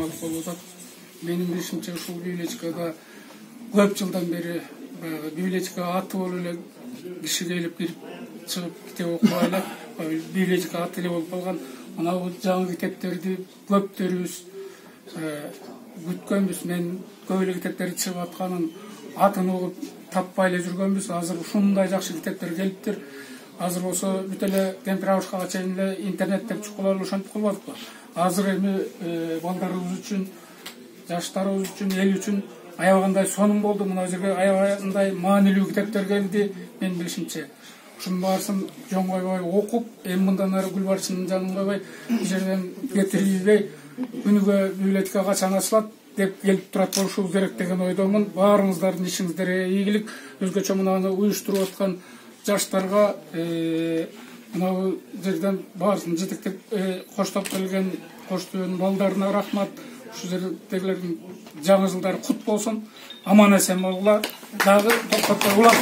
жаңылык болуп атат. Менин билишимче ушул библиотекада көп жылдан бери библиотека аты болуп эле киши келип кирип чыгып китеп окубай эле библиотека аты эле болуп калган. Мына бул жаңы китептерди көптөрүбүз күткөнбүз. Мен көп эле китептерди чыгып атканын атын угуп таппай эле жүргөнбүз. Азыр ушундай жакшы китептер келиптир. Азыр болсо бүт эле кемпир абышкага чейин эле интернеттен чукулар ошентип калбадыкпы. Азыр эми балдарыбыз үчүн, жаштарыбыз үчүн, эл үчүн аябагандай сонун болду. Мына жерге аябагандай маанилүү китептер келди. Мен билишимче ушунун баарысын жөн койбой окуп, эми мындан ары Гүлбарчындын жанын койбой, бул жерден кетирилбей, күнүгө библиотека качан ачылат деп келип турат болушубуз керек деген ойдомун. Баарыңыздардын ишиңиздерге ийгилик. Өзгөчө мынаны уюштуруп аткан жаштарга мына бул жерден баарысын жетектеп коштоп келген коштөбөнүн балдарына рахмат. Ушу жердегилердин жаңы жылдары кут болсун. Аман эсен болгула. Дагы токтоп улак